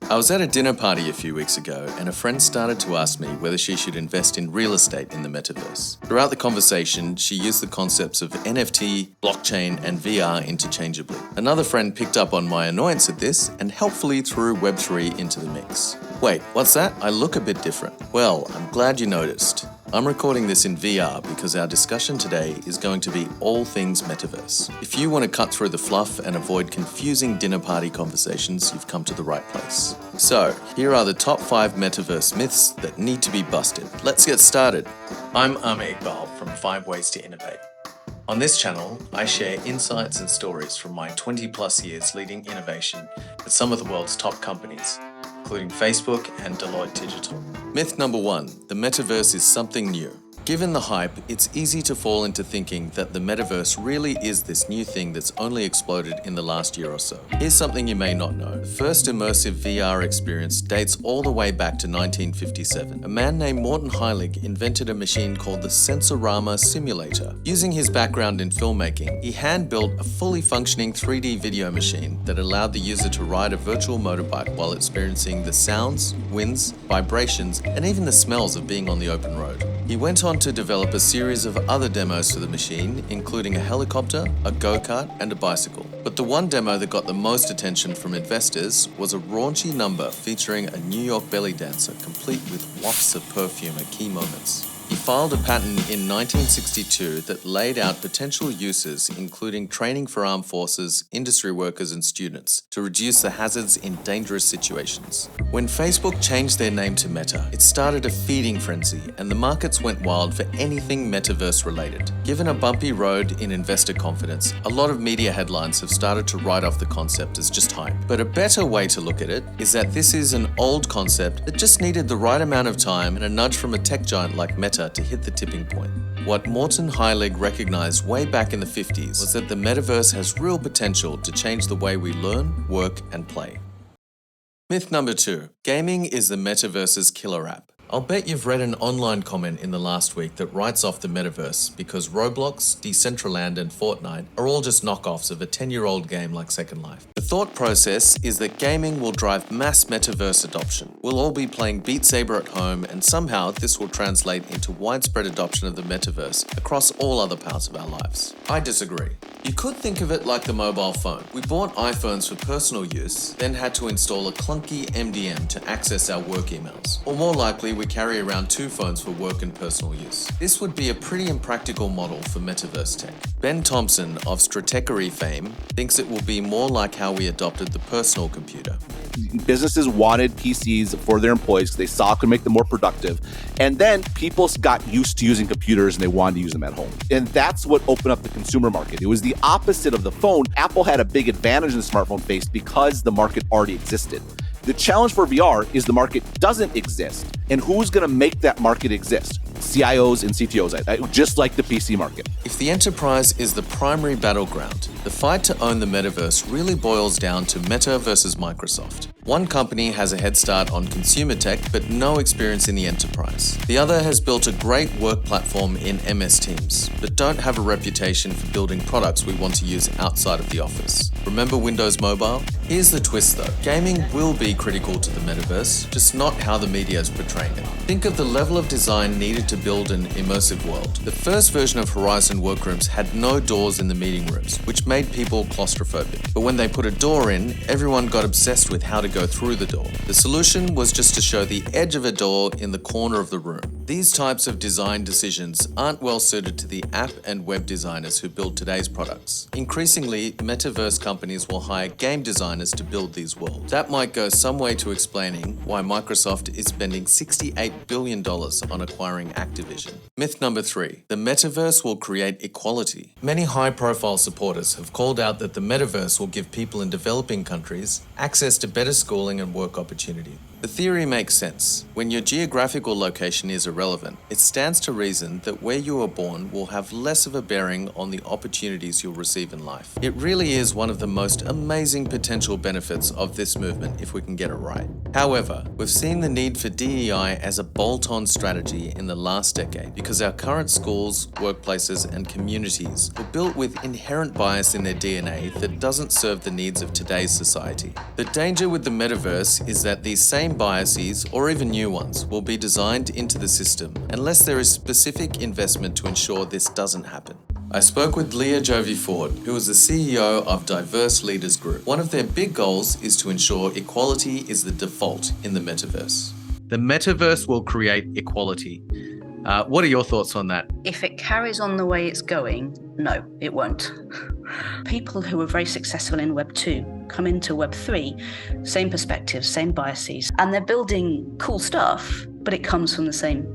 I was at a dinner party a few weeks ago and a friend started to ask me whether she should invest in real estate in the metaverse. Throughout the conversation, she used the concepts of NFT, blockchain, and VR interchangeably. Another friend picked up on my annoyance at this and helpfully threw Web3 into the mix. Wait, what's that? I look a bit different. Well, I'm glad you noticed. I'm recording this in VR because our discussion today is going to be all things metaverse. If you want to cut through the fluff and avoid confusing dinner party conversations, you've come to the right place. So, here are the top 5 metaverse myths that need to be busted. Let's get started. I'm Amer Iqbal from 5 Ways to Innovate. On this channel, I share insights and stories from my 20 plus years leading innovation at some of the world's top companies, including Facebook and Deloitte Digital. Myth number 1, the metaverse is something new. Given the hype, it's easy to fall into thinking that the metaverse really is this new thing that's only exploded in the last year or so. Here's something you may not know. The first immersive VR experience dates all the way back to 1957. A man named Morten Heilig invented a machine called the Sensorama Simulator. Using his background in filmmaking, he hand-built a fully functioning 3D video machine that allowed the user to ride a virtual motorbike while experiencing the sounds, winds, vibrations, and even the smells of being on the open road. He went on to develop a series of other demos for the machine, including a helicopter, a go-kart, and a bicycle. But the one demo that got the most attention from investors was a raunchy number featuring a New York belly dancer, complete with wafts of perfume at key moments. He filed a patent in 1962 that laid out potential uses, including training for armed forces, industry workers, and students, to reduce the hazards in dangerous situations. When Facebook changed their name to Meta, it started a feeding frenzy, and the markets went wild for anything metaverse related. Given a bumpy road in investor confidence, a lot of media headlines have started to write off the concept as just hype. But a better way to look at it is that this is an old concept that just needed the right amount of time and a nudge from a tech giant like Meta to hit the tipping point. What Morten Heilig recognized way back in the 50s was that the metaverse has real potential to change the way we learn, work, and play. Myth number 2, gaming is the metaverse's killer app. I'll bet you've read an online comment in the last week that writes off the metaverse because Roblox, Decentralised, and Fortnite are all just knockoffs of a 10-year-old game like Second Life. The thought process is that gaming will drive mass metaverse adoption. We'll all be playing Beat Saber at home, and somehow this will translate into widespread adoption of the metaverse across all other parts of our lives. I disagree. You could think of it like the mobile phone. We bought iPhones for personal use, then had to install a clunky MDM to access our work emails. Or more likely, we carry around 2 phones for work and personal use. This would be a pretty impractical model for metaverse tech. Ben Thompson of Stratechery fame thinks it will be more like how we adopted the personal computer. Businesses wanted PCs for their employees because they saw it could make them more productive. And then people got used to using computers and they wanted to use them at home. And that's what opened up the consumer market. It was the opposite of the phone. Apple had a big advantage in the smartphone space because the market already existed. The challenge for VR is the market doesn't exist. And who's going to make that market exist? CIOs and CTOs, just like the PC market. If the enterprise is the primary battleground, the fight to own the metaverse really boils down to Meta versus Microsoft. One company has a head start on consumer tech but no experience in the enterprise. The other has built a great work platform in MS Teams, but don't have a reputation for building products we want to use outside of the office. Remember Windows Mobile? Here's the twist though. Gaming will be critical to the metaverse, just not how the media is portraying it. Think of the level of design needed to build an immersive world. The first version of Horizon Workrooms had no doors in the meeting rooms, which made people claustrophobic. But when they put a door in, everyone got obsessed with how to go through the door. The solution was just to show the edge of a door in the corner of the room. These types of design decisions aren't well suited to the app and web designers who build today's products. Increasingly, metaverse companies will hire game designers to build these worlds. That might go some way to explaining why Microsoft is spending $68 billion on acquiring Activision. Myth number 3, the metaverse will create equality. Many high-profile supporters have called out that the metaverse will give people in developing countries access to better schooling and work opportunity. The theory makes sense. When your geographical location is irrelevant, it stands to reason that where you were born will have less of a bearing on the opportunities you'll receive in life. It really is one of the most amazing potential benefits of this movement if we can get it right. However, we've seen the need for DEI as a bolt-on strategy in the last decade because our current schools, workplaces, and communities were built with inherent bias in their DNA that doesn't serve the needs of today's society. The danger with the metaverse is that these same biases, or even new ones, will be designed into the system unless there is specific investment to ensure this doesn't happen. I spoke with Leah Jovie-Ford, who is the CEO of Diverse Leaders Group. One of their big goals is to ensure equality is the default in the metaverse. The metaverse will create equality. What are your thoughts on that? If it carries on the way it's going, no, it won't. People who are very successful in Web 2 come into Web 3, same perspectives, same biases, and they're building cool stuff, but it comes from the same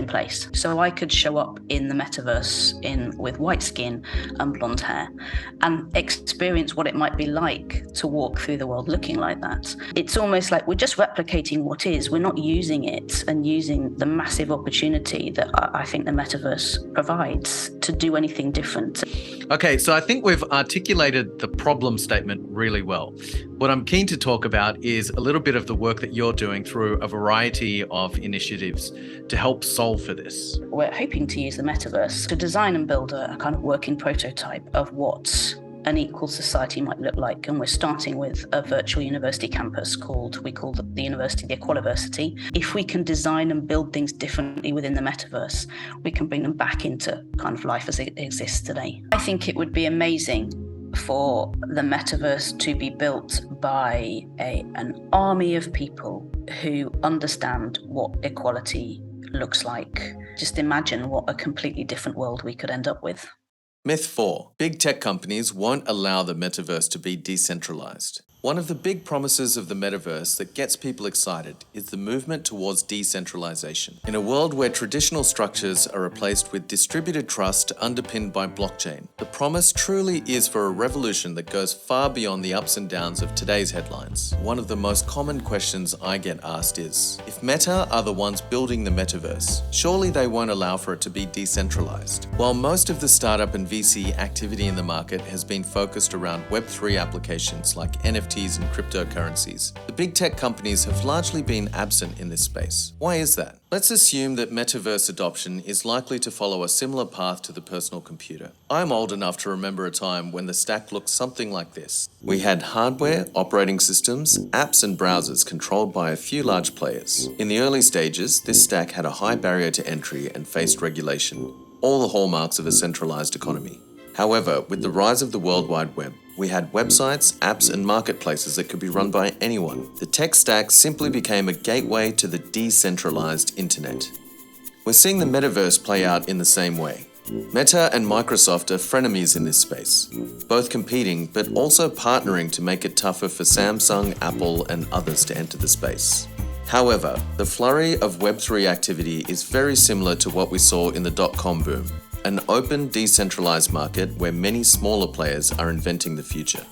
place. So I could show up in the metaverse with white skin and blonde hair and experience what it might be like to walk through the world looking like that. It's almost like we're just replicating what is. We're not using it and using the massive opportunity that I think the metaverse provides to do anything different. Okay, so I think we've articulated the problem statement really well. What I'm keen to talk about is a little bit of the work that you're doing through a variety of initiatives to help solve for this. We're hoping to use the metaverse to design and build a kind of working prototype of what an equal society might look like. And we're starting with a virtual university campus we call the university the Equaliversity. If we can design and build things differently within the metaverse, we can bring them back into kind of life as it exists today. I think it would be amazing for the metaverse to be built by an army of people who understand what equality looks like. Just imagine what a completely different world we could end up with. Myth 4. Big tech companies won't allow the metaverse to be decentralized. One of the big promises of the metaverse that gets people excited is the movement towards decentralization. In a world where traditional structures are replaced with distributed trust underpinned by blockchain, the promise truly is for a revolution that goes far beyond the ups and downs of today's headlines. One of the most common questions I get asked is, if Meta are the ones building the metaverse, surely they won't allow for it to be decentralized. While most of the startup and VC activity in the market has been focused around Web3 applications like NFTs and cryptocurrencies, the big tech companies have largely been absent in this space. Why is that? Let's assume that metaverse adoption is likely to follow a similar path to the personal computer. I'm old enough to remember a time when the stack looked something like this. We had hardware, operating systems, apps and browsers controlled by a few large players. In the early stages, this stack had a high barrier to entry and faced regulation, all the hallmarks of a centralized economy. However, with the rise of the World Wide Web, we had websites, apps, and marketplaces that could be run by anyone. The tech stack simply became a gateway to the decentralized internet. We're seeing the metaverse play out in the same way. Meta and Microsoft are frenemies in this space, both competing but also partnering to make it tougher for Samsung, Apple, and others to enter the space. However, the flurry of Web3 activity is very similar to what we saw in the dot-com boom. An open, decentralized market where many smaller players are inventing the future.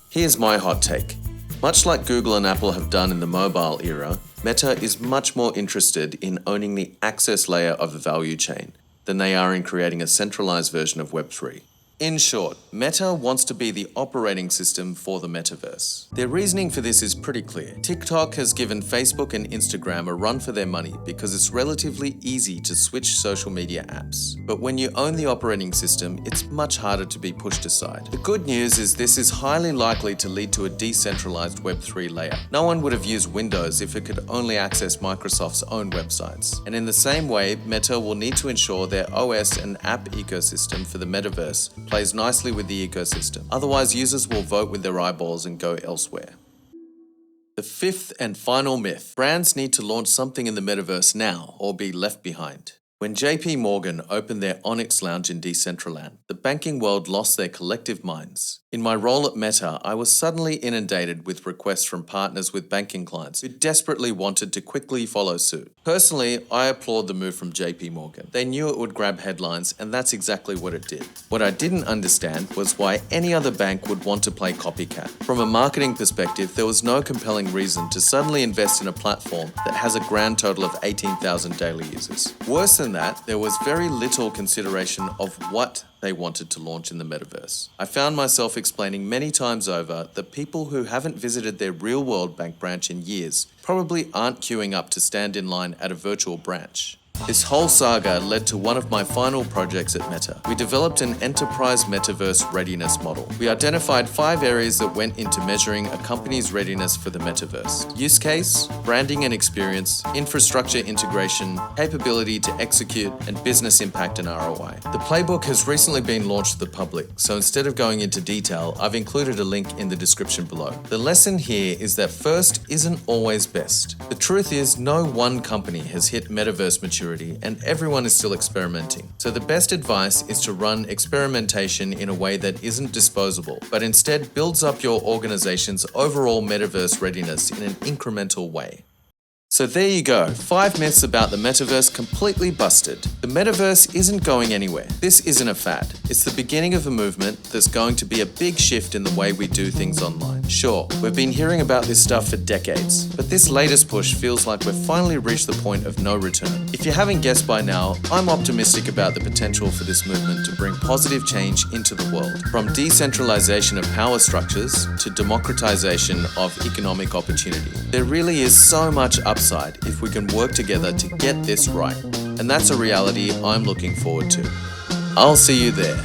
Here's my hot take. Much like Google and Apple have done in the mobile era, Meta is much more interested in owning the access layer of the value chain than they are in creating a centralized version of Web3. In short, Meta wants to be the operating system for the metaverse. Their reasoning for this is pretty clear. TikTok has given Facebook and Instagram a run for their money because it's relatively easy to switch social media apps. But when you own the operating system, it's much harder to be pushed aside. The good news is this is highly likely to lead to a decentralized Web3 layer. No one would have used Windows if it could only access Microsoft's own websites. And in the same way, Meta will need to ensure their OS and app ecosystem for the metaverse plays nicely with the ecosystem. Otherwise, users will vote with their eyeballs and go elsewhere. The fifth and final myth. Brands need to launch something in the metaverse now or be left behind. When JP Morgan opened their Onyx lounge in Decentraland, the banking world lost their collective minds. In my role at Meta, I was suddenly inundated with requests from partners with banking clients who desperately wanted to quickly follow suit. Personally, I applaud the move from JP Morgan. They knew it would grab headlines, and that's exactly what it did. What I didn't understand was why any other bank would want to play copycat. From a marketing perspective, there was no compelling reason to suddenly invest in a platform that has a grand total of 18,000 daily users. Worse than that, there was very little consideration of what they wanted to launch in the metaverse. I found myself explaining many times over that people who haven't visited their real-world bank branch in years probably aren't queuing up to stand in line at a virtual branch. This whole saga led to one of my final projects at Meta. We developed an enterprise metaverse readiness model. We identified 5 areas that went into measuring a company's readiness for the metaverse: use case, branding and experience, infrastructure integration, capability to execute, and business impact and ROI. The playbook has recently been launched to the public, so instead of going into detail, I've included a link in the description below. The lesson here is that first isn't always best. The truth is, no one company has hit metaverse maturity, and everyone is still experimenting. So the best advice is to run experimentation in a way that isn't disposable, but instead builds up your organization's overall metaverse readiness in an incremental way. So there you go, 5 myths about the metaverse completely busted. The metaverse isn't going anywhere. This isn't a fad. It's the beginning of a movement that's going to be a big shift in the way we do things online. Sure, we've been hearing about this stuff for decades, but this latest push feels like we've finally reached the point of no return. If you haven't guessed by now, I'm optimistic about the potential for this movement to bring positive change into the world. From decentralization of power structures to democratization of economic opportunity. There really is so much upside if we can work together to get this right. And that's a reality I'm looking forward to. I'll see you there.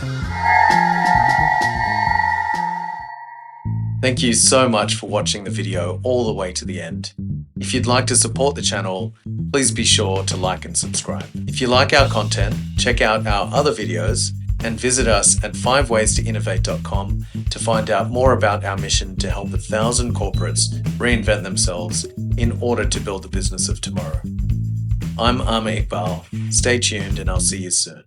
Thank you so much for watching the video all the way to the end. If you'd like to support the channel, please be sure to like and subscribe. If you like our content, check out our other videos and visit us at 5waystoinnovate.com to find out more about our mission to help 1,000 corporates reinvent themselves in order to build the business of tomorrow. I'm Amer Iqbal. Stay tuned and I'll see you soon.